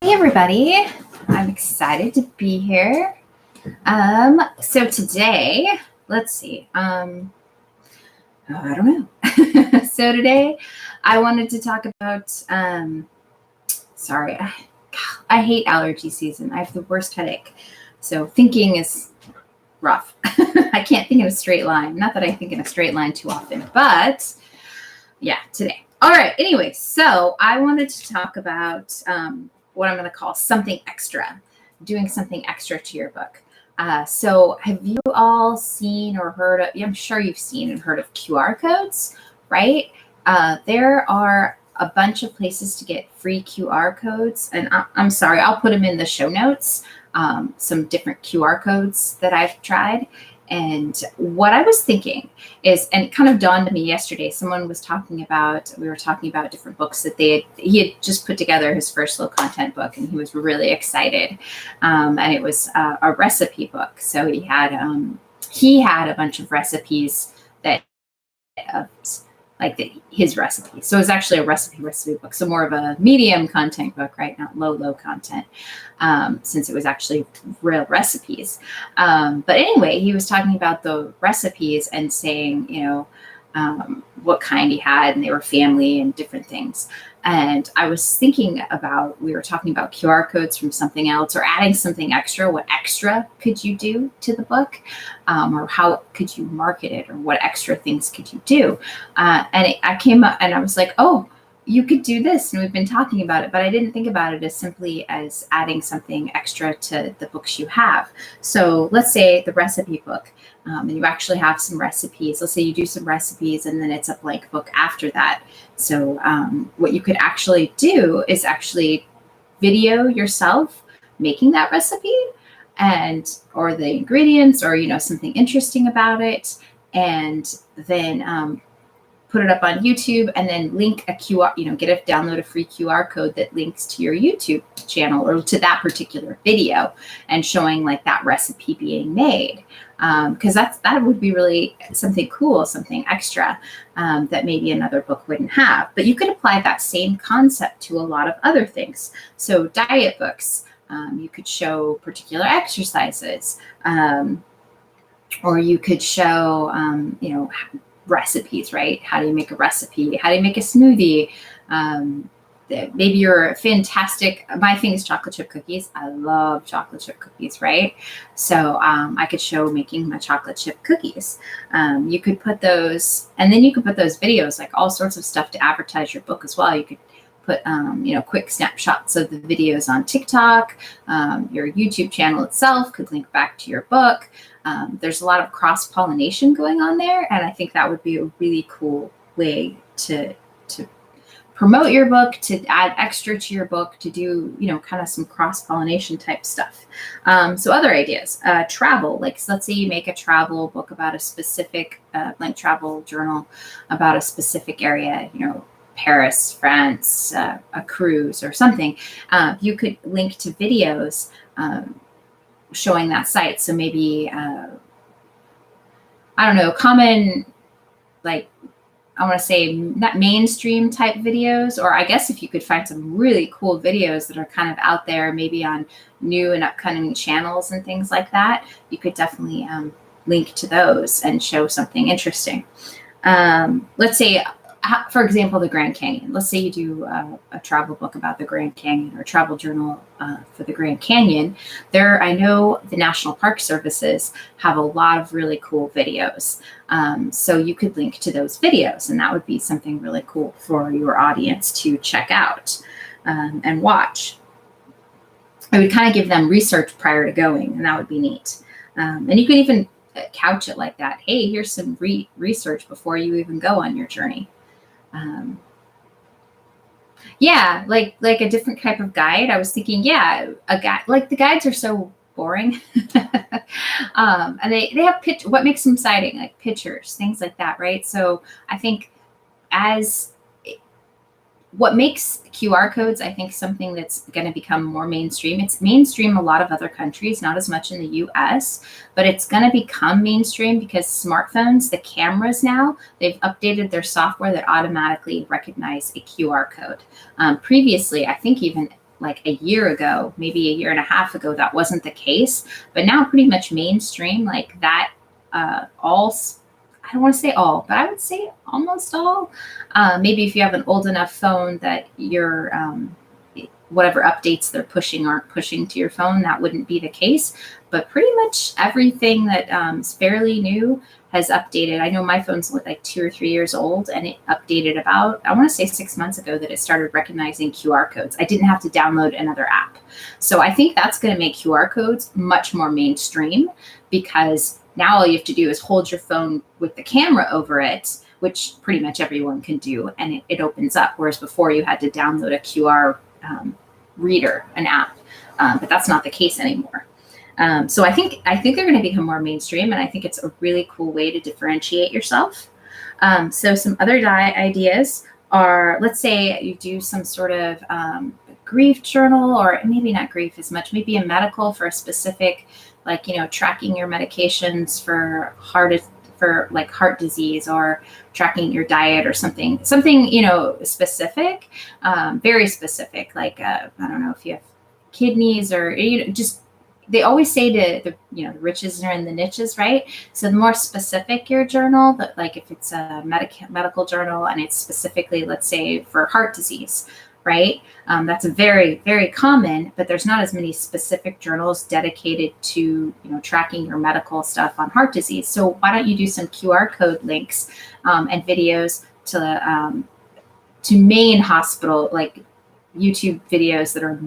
Hey everybody, I'm excited to be here. So today, let's see. I don't know. So today, I wanted to talk about. Sorry, I hate allergy season. I have the worst headache, so thinking is rough. I can't think in a straight line. Not that I think in a straight line too often, but yeah, today. All right. Anyway, so I wanted to talk about what I'm going to call something extra, doing something extra to your book. So have you all seen or heard of, I'm sure you've seen and heard of QR codes, right? There are a bunch of places to get free QR codes. And I'm sorry, I'll put them in the show notes, some different QR codes that I've tried. And what I was thinking is, and it kind of dawned on me yesterday, we were talking about different books that he had just put together his first low content book, and he was really excited. And it was a recipe book. So he had a bunch of recipes that, his recipes. So it was actually a recipe book. So more of a medium content book, right? Not low content, since it was actually real recipes. But anyway, he was talking about the recipes and saying, what kind he had, and they were family and different things. And I was thinking about, we were talking about QR codes from something else or adding something extra. What extra could you do to the book? Or how could you market it? Or what extra things could you do? I came up and I was like, oh, you could do this. And we've been talking about it, but I didn't think about it as simply as adding something extra to the books you have. So let's say the recipe book, and you actually have some recipes. Let's say you do some recipes and then it's a blank book after that. So what you could actually do is actually video yourself making that recipe or the ingredients or, something interesting about it. And then put it up on YouTube and then link a QR, download a free QR code that links to your YouTube channel or to that particular video and showing like that recipe being made. Because that would be really something cool, something extra that maybe another book wouldn't have. But you could apply that same concept to a lot of other things. So diet books, you could show particular exercises, or you could show, recipes, right? How do you make a recipe? How do you make a smoothie? Maybe you're fantastic. My thing is chocolate chip cookies. I love chocolate chip cookies, right? So I could show making my chocolate chip cookies. You could put those, and then you could put those videos, like all sorts of stuff to advertise your book as well. You could put, quick snapshots of the videos on TikTok. Your YouTube channel itself could link back to your book. There's a lot of cross-pollination going on there, and I think that would be a really cool way to promote your book, to add extra to your book, to do, kind of some cross-pollination type stuff. So other ideas, travel, so let's say you make a travel book about a specific, like travel journal about a specific area, Paris, France, a cruise or something. You could link to videos showing that site. So maybe, common, I want to say not mainstream type videos, or I guess if you could find some really cool videos that are kind of out there, maybe on new and upcoming channels and things like that, you could definitely link to those and show something interesting. Let's say, for example, the Grand Canyon. Let's say you do a travel book about the Grand Canyon or travel journal for the Grand Canyon. I know the National Park Services have a lot of really cool videos. So you could link to those videos, and that would be something really cool for your audience to check out and watch. I would kind of give them research prior to going, and that would be neat. And you could even couch it like that. Hey, here's some research before you even go on your journey. Like a different type of guide. I was thinking, a guide, like the guides are so boring. And they have what makes them exciting, like pictures, things like that, right? So I think what makes QR codes, I think, something that's going to become more mainstream. It's mainstream a lot of other countries, not as much in the US, but it's going to become mainstream because smartphones, the cameras now, they've updated their software that automatically recognize a QR code. Previously, I think even like a year ago, maybe a year and a half ago, that wasn't the case. But now pretty much mainstream, like that, all, I don't want to say all, but I would say almost all. Maybe if you have an old enough phone that your whatever updates they're pushing aren't pushing to your phone, that wouldn't be the case. But pretty much everything that is fairly new has updated. I know my phone's like 2 or 3 years old, and it updated about, I want to say 6 months ago, that it started recognizing QR codes. I didn't have to download another app. So I think that's going to make QR codes much more mainstream, because now all you have to do is hold your phone with the camera over it, which pretty much everyone can do, and it opens up. Whereas before you had to download a QR reader, an app, but that's not the case anymore. So I think they're going to become more mainstream, and I think it's a really cool way to differentiate yourself. So some other ideas are, let's say you do some sort of grief journal, or maybe not grief as much, maybe a medical for a specific, like, tracking your medications for heart disease, or tracking your diet, or something, specific, very specific. Like, I don't know if you have kidneys, or, just, they always say the riches are in the niches, right? So the more specific your journal, but like if it's a medical journal and it's specifically, let's say, for heart disease, right? That's a very, very common, but there's not as many specific journals dedicated to, tracking your medical stuff on heart disease. So why don't you do some QR code links and videos to main hospital, like YouTube videos that are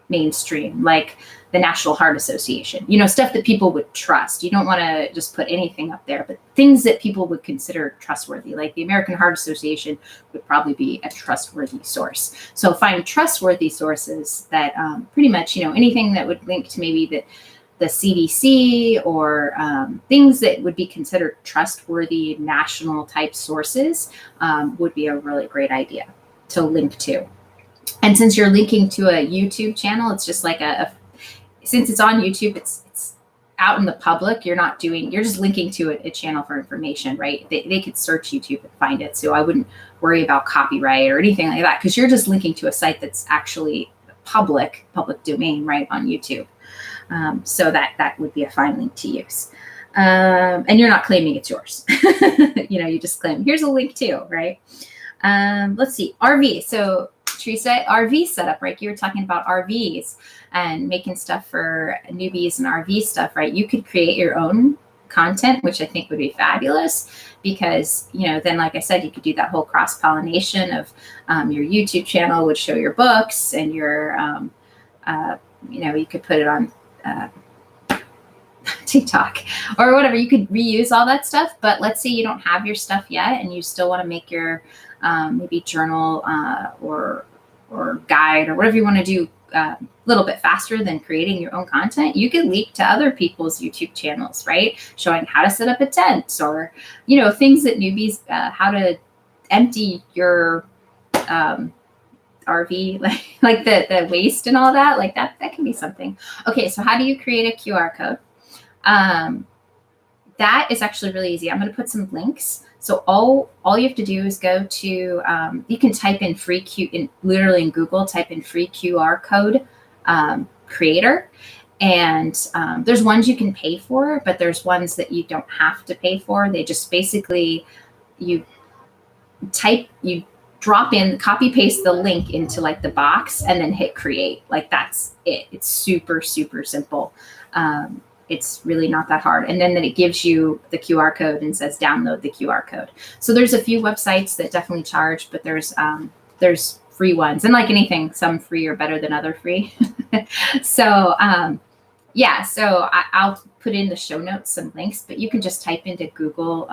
mainstream, like the National Heart Association, stuff that people would trust. You don't want to just put anything up there, but things that people would consider trustworthy, like the American Heart Association would probably be a trustworthy source. So find trustworthy sources that pretty much, anything that would link to maybe the CDC, or things that would be considered trustworthy national type sources, would be a really great idea to link to. And since you're linking to a YouTube channel, it's just like since it's on YouTube, it's out in the public. You're just linking to a channel for information, right? They could search YouTube and find it. So I wouldn't worry about copyright or anything like that, because you're just linking to a site that's actually public domain, right, on YouTube. So that would be a fine link to use. And you're not claiming it's yours. You just claim, here's a link too, right? Let's see, RV. So Teresa, RV setup, right? You were talking about RVs and making stuff for newbies and RV stuff, right? You could create your own content, which I think would be fabulous, because, then, like I said, you could do that whole cross-pollination of your YouTube channel would show your books, and your, you could put it on TikTok or whatever. You could reuse all that stuff. But let's say you don't have your stuff yet, and you still want to make your maybe journal or guide, or whatever you want to do, a little bit faster than creating your own content. You could leak to other people's YouTube channels, right? Showing how to set up a tent, or, things that newbies, how to empty your RV, like the waste and all that, like that can be something. Okay, so how do you create a QR code? That is actually really easy. I'm going to put some links. So all you have to do is go to, you can type in literally in Google, type in free QR code creator. And there's ones you can pay for, but there's ones that you don't have to pay for. They just basically, you drop in, copy paste the link into like the box, and then hit create. Like that's it. It's super, super simple. It's really not that hard. And then it gives you the QR code and says download the QR code. So there's a few websites that definitely charge, but there's free ones. And like anything, some free are better than other free. So so I'll put in the show notes some links, but you can just type into Google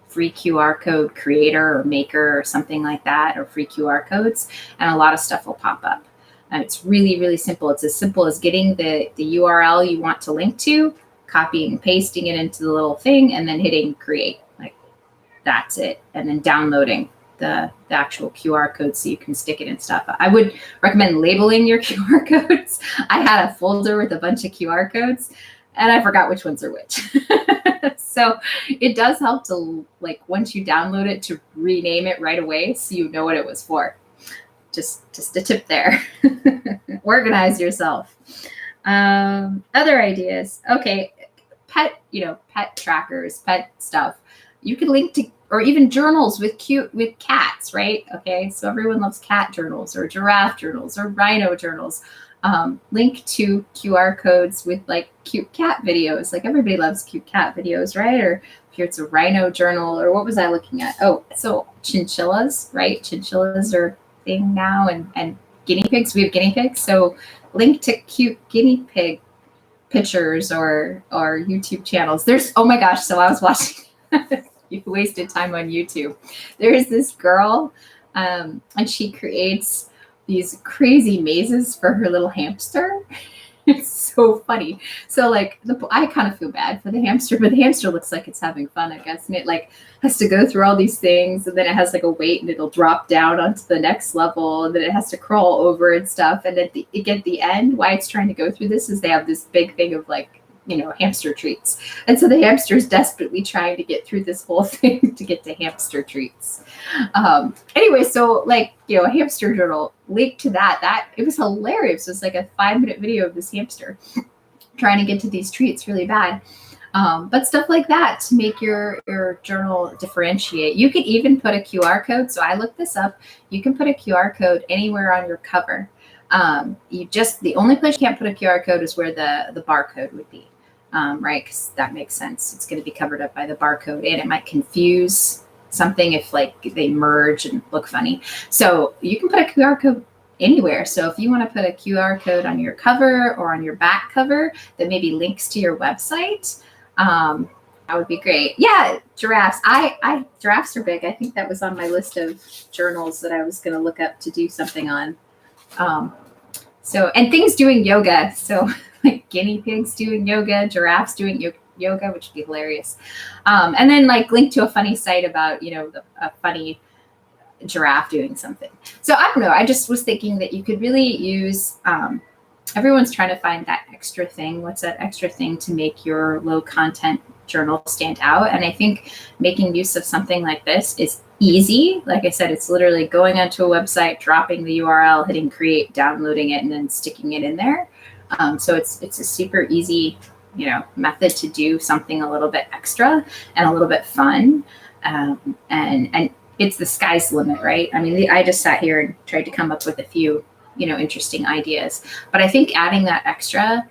free QR code creator or maker or something like that, or free QR codes, and a lot of stuff will pop up. And it's really, really simple. It's as simple as getting the URL you want to link to, copying and pasting it into the little thing, and then hitting create. Like that's it. And then downloading the actual QR code so you can stick it in stuff. I would recommend labeling your QR codes. I had a folder with a bunch of QR codes, and I forgot which ones are which. So it does help to, like, once you download it, to rename it right away so you know what it was for. just a tip there. Organize yourself. Other ideas. Okay. Pet trackers, pet stuff. You can link to, or even journals with cats, right? Okay. So everyone loves cat journals or giraffe journals or rhino journals. Link to QR codes with like cute cat videos. Like everybody loves cute cat videos, right? Or if it's a rhino journal, or what was I looking at? Oh, so chinchillas, right? Chinchillas are a thing now, and guinea pigs. We have guinea pigs. So link to cute guinea pig pictures or YouTube channels. There's, oh my gosh. So I was watching, you wasted time on YouTube. There's this girl, and she creates these crazy mazes for her little hamster. It's so funny. So like I kind of feel bad for the hamster, but the hamster looks like it's having fun, I guess. And it like has to go through all these things, and then it has like a weight, and it'll drop down onto the next level, and then it has to crawl over and stuff. And at the end, why it's trying to go through this is they have this big thing of like, hamster treats. And so the hamster is desperately trying to get through this whole thing to get to hamster treats. Anyway, so like, a hamster journal, link to that. It was hilarious. It was like a 5-minute video of this hamster trying to get to these treats really bad. But stuff like that to make your journal differentiate. You could even put a QR code. So I looked this up. You can put a QR code anywhere on your cover. The only place you can't put a QR code is where the barcode would be. Right? Because that makes sense. It's going to be covered up by the barcode, and it might confuse something if like they merge and look funny. So you can put a QR code anywhere. So if you want to put a QR code on your cover or on your back cover that maybe links to your website, that would be great. Yeah, giraffes. Giraffes are big. I think that was on my list of journals that I was going to look up to do something on. And things doing yoga. So like guinea pigs doing yoga, giraffes doing yoga, which would be hilarious. And then like link to a funny site about, a funny giraffe doing something. So I don't know. I just was thinking that you could really use, everyone's trying to find that extra thing. What's that extra thing to make your low content journal stand out? And I think making use of something like this is easy. Like I said, it's literally going onto a website, dropping the URL, hitting create, downloading it, and then sticking it in there. So it's a super easy, method to do something a little bit extra and a little bit fun. And it's the sky's the limit, right? I mean, I just sat here and tried to come up with a few, interesting ideas, but I think adding that extra,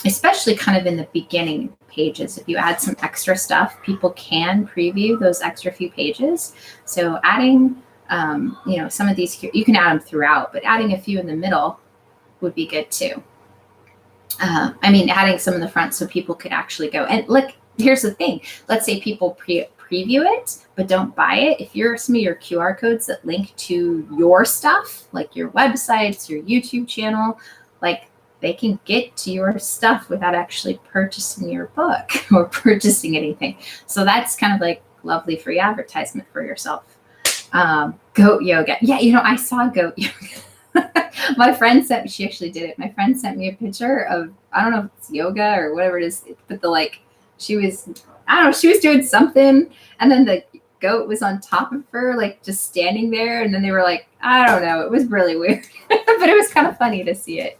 especially kind of in the beginning pages, if you add some extra stuff, people can preview those extra few pages. So adding, some of these, you can add them throughout, but adding a few in the middle would be good too. Adding some in the front so people could actually go and look. Here's the thing. Let's say people preview it, but don't buy it. If you're some of your QR codes that link to your stuff, like your websites, your YouTube channel, like they can get to your stuff without actually purchasing your book or purchasing anything. So that's kind of like lovely free advertisement for yourself. Goat yoga. Yeah, I saw goat yoga. My friend she actually did it. My friend sent me a picture of, I don't know if it's yoga or whatever it is, but she was doing something, and then the goat was on top of her, like just standing there. And then they were like, I don't know. It was really weird, but it was kind of funny to see it.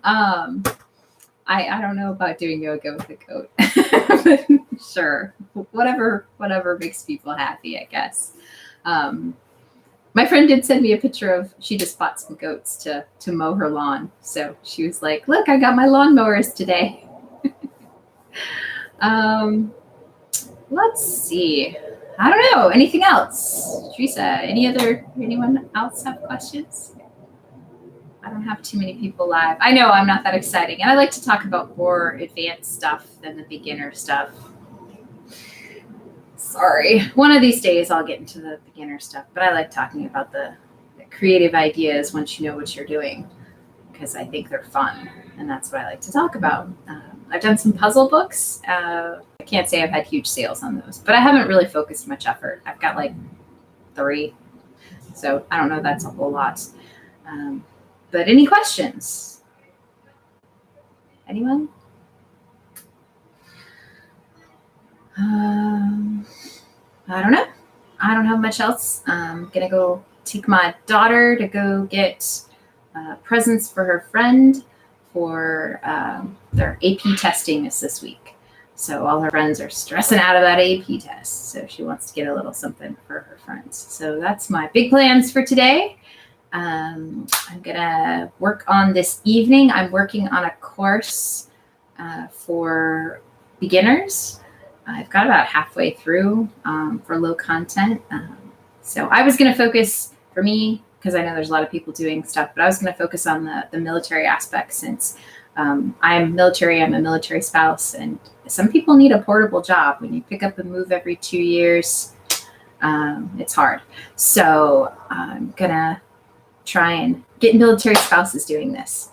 I don't know about doing yoga with a goat, but sure. Whatever makes people happy, I guess. My friend did send me a picture of, she just bought some goats to mow her lawn. So she was like, look, I got my lawnmowers today. Let's see. I don't know. Anything else? Teresa, anyone else have questions? I don't have too many people live. I know I'm not that exciting. And I like to talk about more advanced stuff than the beginner stuff. Sorry. One of these days I'll get into the beginner stuff, but I like talking about the creative ideas once you know what you're doing, because I think they're fun, and that's what I like to talk about. I've done some puzzle books. I can't say I've had huge sales on those, but I haven't really focused much effort. I've got like 3, so I don't know. That's a whole lot. But any questions? Anyone? I don't know. I don't have much else. I'm going to go take my daughter to go get presents for her friend for their AP testing is this week. So all her friends are stressing out about AP tests. So she wants to get a little something for her friends. So that's my big plans for today. I'm going to work on this evening. I'm working on a course for beginners. I've got about halfway through for low content. So I was going to focus for me, because I know there's a lot of people doing stuff, but I was going to focus on the military aspect since I'm military, I'm a military spouse, and some people need a portable job. When you pick up and move every 2 years, it's hard. So I'm going to try and get military spouses doing this.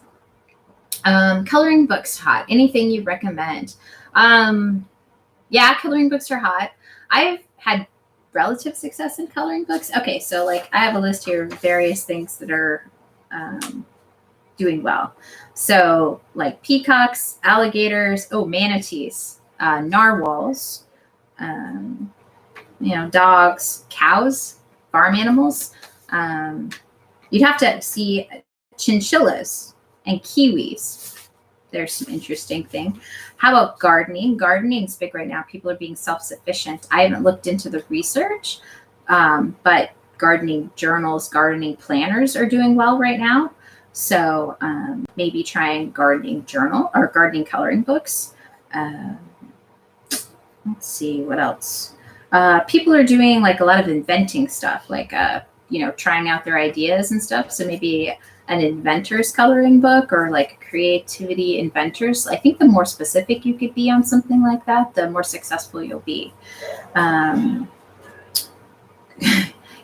Coloring books hot. Anything you recommend? Yeah, coloring books are hot. I've had relative success in coloring books. Okay, so like I have a list here of various things that are doing well. So like peacocks, alligators, manatees, narwhals, dogs, cows, farm animals. You'd have to see chinchillas and kiwis. There's some interesting thing. How about gardening? Gardening's big right now. People are being self-sufficient. I haven't looked into the research, but gardening journals, gardening planners are doing well right now. So maybe trying gardening journal or gardening coloring books. Let's see what else. People are doing like a lot of inventing stuff, like trying out their ideas and stuff. So maybe an inventor's coloring book or like creativity inventors. I think the more specific you could be on something like that, the more successful you'll be.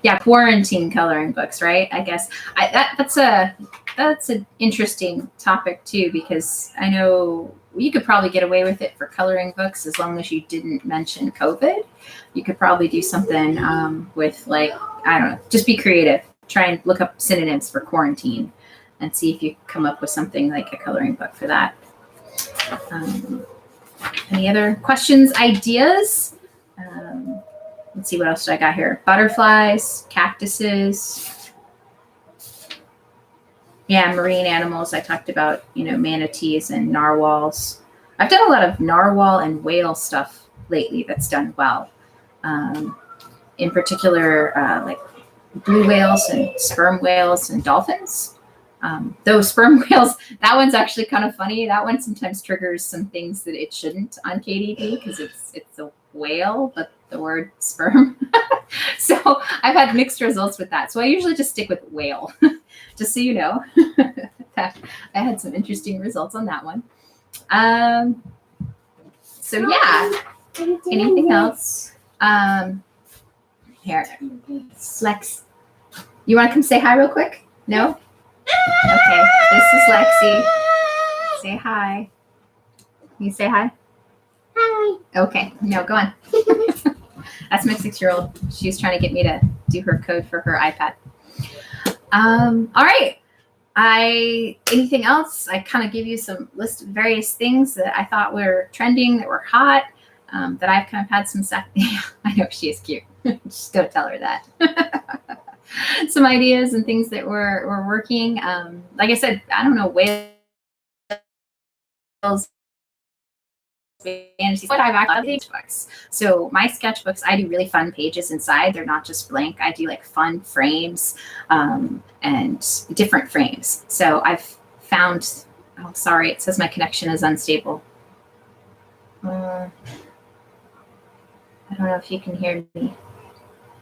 Yeah, quarantine coloring books, right? I guess that's an interesting topic too, because I know you could probably get away with it for coloring books as long as you didn't mention COVID. You could probably do something with like, I don't know, just be creative. Try and look up synonyms for quarantine and see if you come up with something like a coloring book for that. Any other questions, ideas? Let's see, what else do I got here? Butterflies, cactuses. Yeah, marine animals. I talked about, manatees and narwhals. I've done a lot of narwhal and whale stuff lately that's done well. In particular, like blue whales and sperm whales and dolphins. Those sperm whales, that one's actually kind of funny. That one sometimes triggers some things that it shouldn't on KDP because it's a whale, but the word sperm. So I've had mixed results with that. So I usually just stick with whale, just so you know. I had some interesting results on that one. So yeah, anything else? Here, Lex, you want to come say hi real quick? No? Okay, this is Lexi. Say hi. Can you say hi? Hi. Okay, no, go on. That's my 6-year-old. She's trying to get me to do her code for her iPad. All right. Anything else? I kind of give you some list of various things that I thought were trending, that were hot, that I've kind of had some I know she is cute. Just don't tell her that. Some ideas and things that were working. Like I said, I don't know, whales, what I've actually sketchbooks. So my sketchbooks, I do really fun pages inside. They're not just blank. I do like fun frames and different frames. So I've found, oh, sorry, it says my connection is unstable. I don't know if you can hear me.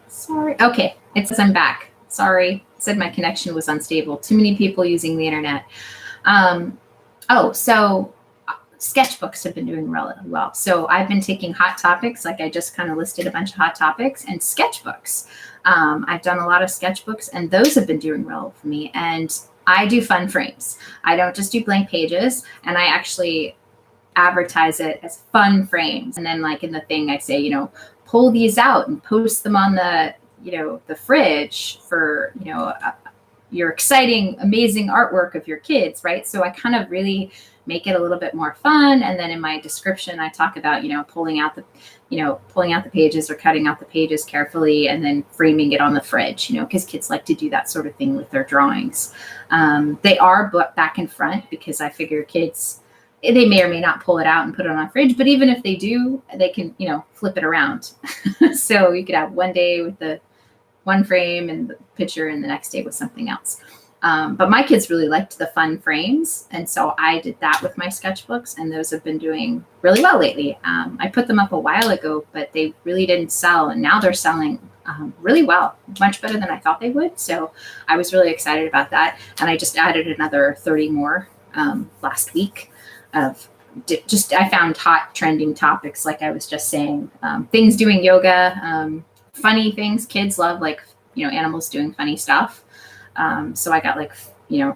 Sorry. Okay, it says I'm back. Sorry, it said my connection was unstable. Too many people using the internet. So sketchbooks have been doing really well. So I've been taking hot topics, like I just kind of listed a bunch of hot topics, and sketchbooks. I've done a lot of sketchbooks, and those have been doing well for me. And I do fun frames. I don't just do blank pages, and I actually advertise it as fun frames. And then like in the thing, I say, pull these out and post them on the fridge for, your exciting, amazing artwork of your kids, right? So I kind of really make it a little bit more fun. And then in my description, I talk about, pulling out the pages or cutting out the pages carefully and then framing it on the fridge, because kids like to do that sort of thing with their drawings. They are back and front because I figure kids, they may or may not pull it out and put it on a fridge, but even if they do, they can, flip it around. So you could have one day with the one frame and the picture and the next day with something else. But my kids really liked the fun frames. And so I did that with my sketchbooks, and those have been doing really well lately. I put them up a while ago, but they really didn't sell. And now they're selling really well, much better than I thought they would. So I was really excited about that. And I just added another 30 more last week of I found hot trending topics, like I was just saying, things doing yoga, funny things kids love, like, animals doing funny stuff. So I got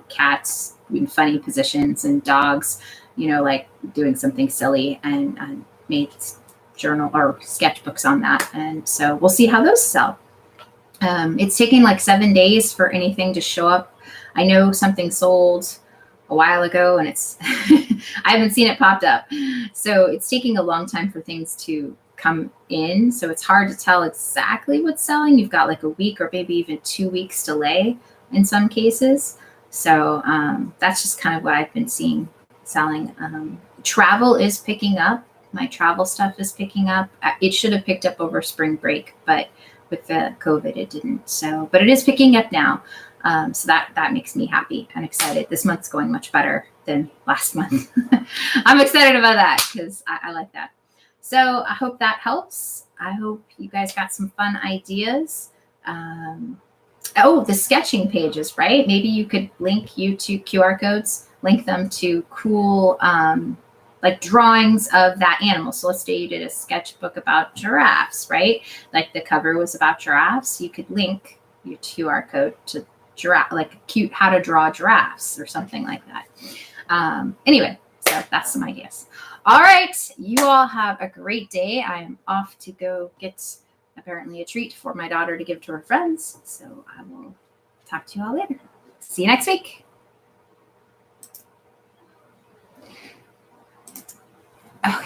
cats in funny positions and dogs, like doing something silly, and made journal or sketchbooks on that. And so we'll see how those sell. It's taking 7 days for anything to show up. I know something sold a while ago and it's, I haven't seen it popped up. So it's taking a long time for things to come in. So it's hard to tell exactly what's selling. You've got a week or maybe even 2 weeks delay in some cases. So that's just kind of what I've been seeing selling. Travel is picking up. My travel stuff is picking up. It should have picked up over spring break, but with the COVID, it didn't. So, but it is picking up now. So that makes me happy and excited. This month's going much better than last month. I'm excited about that because I like that. So I hope that helps. I hope you guys got some fun ideas. The sketching pages, right? Maybe you could link you to QR codes, link them to cool, drawings of that animal. So let's say you did a sketchbook about giraffes, right? Like the cover was about giraffes. You could link your QR code to giraffe, like cute how to draw giraffes or something like that. Anyway, so that's some ideas. All right. You all have a great day. I am off to go get apparently a treat for my daughter to give to her friends. So I will talk to you all later. See you next week.